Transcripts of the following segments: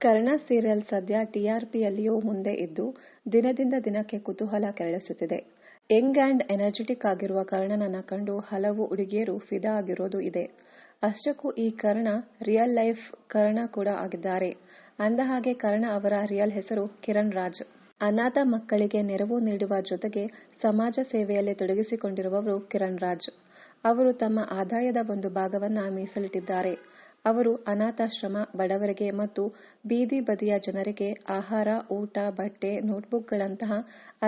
Karna serial ಸದ್ಯ ಟಿಆರ್ಪಿಯಲ್ಲಿಯೂ ಮುಂದೆ ಇದ್ದು ದಿನದಿಂದ ದಿನಕ್ಕೆ ಕುತೂಹಲ ಕೆರಳಿಸುತ್ತಿದೆ. ಯಂಗ್ ಆ್ಯಂಡ್ ಎನರ್ಜೆಟಿಕ್ ಆಗಿರುವ ಕರ್ಣನನ್ನ ಕಂಡು ಹಲವು ಹುಡುಗಿಯರು ಫಿದಾ ಆಗಿರೋದು ಇದೆ. ಅಷ್ಟಕ್ಕೂ ಈ ಕರ್ಣ ರಿಯಲ್ ಲೈಫ್ ಕರ್ಣ ಕೂಡ ಆಗಿದ್ದಾರೆ. ಅಂದಹಾಗೆ ಕರ್ಣ ಅವರ ರಿಯಲ್ ಹೆಸರು ಕಿರಣ್ ರಾಜ್. ಅನಾಥ ಮಕ್ಕಳಿಗೆ ನೆರವು ನೀಡುವ ಜೊತೆಗೆ ಸಮಾಜ ಸೇವೆಯಲ್ಲಿ ತೊಡಗಿಸಿಕೊಂಡಿರುವವರು ಕಿರಣ್ ರಾಜ್. ಅವರು ತಮ್ಮ ಆದಾಯದ ಒಂದು ಭಾಗವನ್ನ ಮೀಸಲಿಟ್ಟಿದ್ದಾರೆ. ಅವರು ಅನಾಥಾಶ್ರಮ, ಬಡವರಿಗೆ ಮತ್ತು ಬೀದಿ ಬದಿಯ ಜನರಿಗೆ ಆಹಾರ, ಊಟ, ಬಟ್ಟೆ, ನೋಟ್ಬುಕ್ಗಳಂತಹ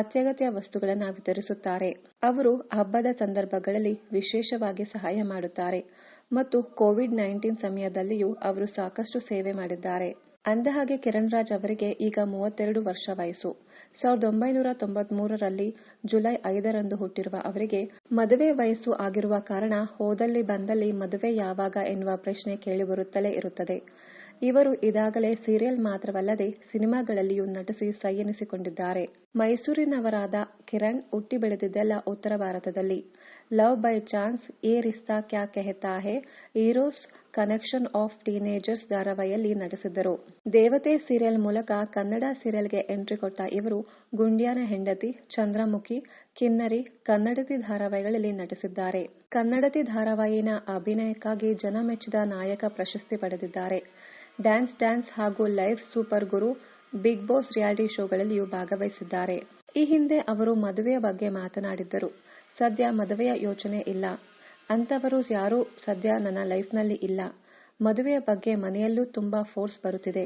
ಅತ್ಯಗತ್ಯ ವಸ್ತುಗಳನ್ನು ವಿತರಿಸುತ್ತಾರೆ. ಅವರು ಹಬ್ಬದ ಸಂದರ್ಭಗಳಲ್ಲಿ ವಿಶೇಷವಾಗಿ ಸಹಾಯ ಮಾಡುತ್ತಾರೆ ಮತ್ತು ಕೋವಿಡ್-19 ಸಮಯದಲ್ಲಿಯೂ ಅವರು ಸಾಕಷ್ಟು ಸೇವೆ ಮಾಡಿದ್ದಾರೆ. ಅಂದಹಾಗೆ ಕಿರಣ್ ರಾಜ್ ಅವರಿಗೆ ಈಗ 32 ವರ್ಷ ವಯಸ್ಸು. 1993ರಲ್ಲಿ ಜುಲೈ 5ರಂದು ಹುಟ್ಟಿರುವ ಅವರಿಗೆ ಮದುವೆ ವಯಸ್ಸು ಆಗಿರುವ ಕಾರಣ ಹೋದಲ್ಲಿ ಬಂದಲ್ಲಿ ಮದುವೆ ಯಾವಾಗ ಎನ್ನುವ ಪ್ರಶ್ನೆ ಕೇಳಿಬರುತ್ತಲೇ ಇರುತ್ತದೆ. ಇವರು ಇದಾಗಲೇ ಸೀರಿಯಲ್ ಮಾತ್ರವಲ್ಲದೆ ಸಿನಿಮಾಗಳಲ್ಲಿಯೂ ನಟಿಸಿ ಸೈ ಎನಿಸಿಕೊಂಡಿದ್ದಾರೆ. ಮೈಸೂರಿನವರಾದ ಕಿರಣ್ ಹುಟ್ಟಿ ಬೆಳೆದಿದ್ದೆಲ್ಲ ಉತ್ತರ ಭಾರತದಲ್ಲಿ. Love by chance, Yeh Rishta Kya Kehta Hai, heroes connection of teenagers ಧಾರಾವಾಹಿಯಲ್ಲಿ ನಟಿಸಿದ್ದರು. ದೇವತೆ ಸೀರಿಯಲ್ ಮೂಲಕ ಕನ್ನಡ ಸೀರಿಯಲ್ಗೆ ಎಂಟ್ರಿ ಕೊಟ್ಟ ಇವರು ಗುಂಡ್ಯಾನ ಹೆಂಡತಿ, ಚಂದ್ರಮುಖಿ, ಕಿನ್ನರಿ, ಕನ್ನಡತಿ ಧಾರಾವಾಹಿಗಳಲ್ಲಿ ನಟಿಸಿದ್ದಾರೆ. ಕನ್ನಡತಿ ಧಾರಾವಾಹಿನ ಅಭಿನಯಕ್ಕಾಗಿ ಜನಮೆಚ್ಚಿದ ನಾಯಕ ಪ್ರಶಸ್ತಿ ಪಡೆದಿದ್ದಾರೆ. ಡ್ಯಾನ್ಸ್ ಹಾಗೂ ಲೈಫ್ ಸೂಪರ್ ಗುರು, ಬಿಗ್ ಬಾಸ್ ರಿಯಾಲಿಟಿ ಶೋಗಳಲ್ಲಿಯೂ ಭಾಗವಹಿಸಿದ್ದಾರೆ. ಈ ಹಿಂದೆ ಅವರು ಮದುವೆಯ ಬಗ್ಗೆ ಮಾತನಾಡಿದ್ದರು. ಸದ್ಯ ಮದುವೆಯ ಯೋಚನೆ ಇಲ್ಲ. ಅಂತವರು ಯಾರೂ ಸದ್ಯ ನನ್ನ ಲೈಫ್ನಲ್ಲಿ ಇಲ್ಲ. ಮದುವೆಯ ಬಗ್ಗೆ ಮನೆಯಲ್ಲೂ ತುಂಬಾ ಫೋರ್ಸ್ ಬರುತ್ತಿದೆ.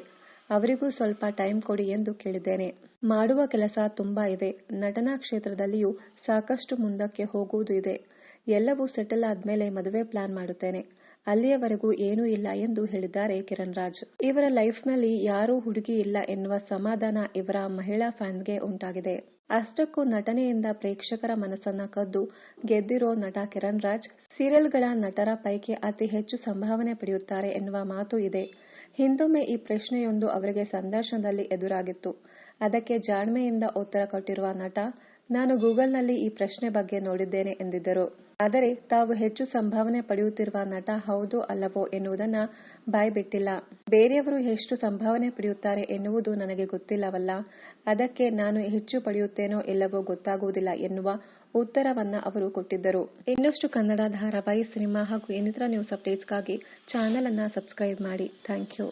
ಅವರಿಗೂ ಸ್ವಲ್ಪ ಟೈಮ್ ಕೊಡಿ ಎಂದು ಕೇಳಿದ್ದೇನೆ. ಮಾಡುವ ಕೆಲಸ ತುಂಬಾ ಇವೆ. ನಟನಾ ಕ್ಷೇತ್ರದಲ್ಲಿಯೂ ಸಾಕಷ್ಟು ಮುಂದಕ್ಕೆ ಹೋಗುವುದು ಇದೆ. ಎಲ್ಲವೂ ಸೆಟಲ್ ಆದ್ಮೇಲೆ ಮದುವೆ ಪ್ಲಾನ್ ಮಾಡುತ್ತೇನೆ. ಅಲ್ಲಿಯವರೆಗೂ ಏನೂ ಇಲ್ಲ ಎಂದು ಹೇಳಿದ್ದಾರೆ ಕಿರಣ್ ರಾಜ್. ಇವರ ಲೈಫ್ನಲ್ಲಿ ಯಾರೂ ಹುಡುಗಿ ಇಲ್ಲ ಎನ್ನುವ ಸಮಾಧಾನ ಇವರ ಮಹಿಳಾ ಫ್ಯಾನ್ಸ್ಗೆ ಉಂಟಾಗಿದೆ. ಅಷ್ಟಕ್ಕೂ ನಟನೆಯಿಂದ ಪ್ರೇಕ್ಷಕರ ಮನಸ್ಸನ್ನ ಕದ್ದು ಗೆದ್ದಿರೋ ನಟ ಕಿರಣ್ ರಾಜ್ ಸೀರಿಯಲ್ಗಳ ನಟರ ಪೈಕಿ ಅತಿ ಹೆಚ್ಚು ಸಂಭಾವನೆ ಪಡೆಯುತ್ತಾರೆ ಎನ್ನುವ ಮಾತು ಇದೆ. ಹಿಂದೊಮ್ಮೆ ಈ ಪ್ರಶ್ನೆಯೊಂದು ಅವರಿಗೆ ಸಂದರ್ಶನದಲ್ಲಿ ಎದುರಾಗಿತ್ತು. ಅದಕ್ಕೆ ಜಾಣ್ಮೆಯಿಂದ ಉತ್ತರ ಕೊಟ್ಟಿರುವ ನಟ, ನಾನು ಗೂಗಲ್ನಲ್ಲಿ ಈ ಪ್ರಶ್ನೆ ಬಗ್ಗೆ ನೋಡಿದ್ದೇನೆ ಎಂದಿದ್ದರು. ಆದರೆ ತಾವು ಹೆಚ್ಚು ಸಂಭಾವನೆ ಪಡೆಯುತ್ತಿರುವ ನಟ ಹೌದೋ ಅಲ್ಲವೋ ಎನ್ನುವುದನ್ನ ಬಾಯ್ಬಿಟ್ಟಿಲ್ಲ. ಬೇರೆಯವರು ಎಷ್ಟು ಸಂಭಾವನೆ ಪಡೆಯುತ್ತಾರೆ ಎನ್ನುವುದು ನನಗೆ ಗೊತ್ತಿಲ್ಲವಲ್ಲ, ಅದಕ್ಕೆ ನಾನು ಹೆಚ್ಚು ಪಡೆಯುತ್ತೇನೋ ಇಲ್ಲವೋ ಗೊತ್ತಾಗುವುದಿಲ್ಲ ಎನ್ನುವ ಉತ್ತರವನ್ನ ಅವರು ಕೊಟ್ಟಿದ್ದರು. ಇನ್ನಷ್ಟು ಕನ್ನಡ ಧಾರಾವಾಹಿ, ಸಿನಿಮಾ ಹಾಗೂ ಇನ್ನಿತರ ನ್ಯೂಸ್ ಅಪ್ಡೇಟ್ಸ್ಗಾಗಿ ಚಾನೆಲ್ ಅನ್ನ ಸಬ್ಸ್ಕ್ರೈಬ್ ಮಾಡಿ. Thank you.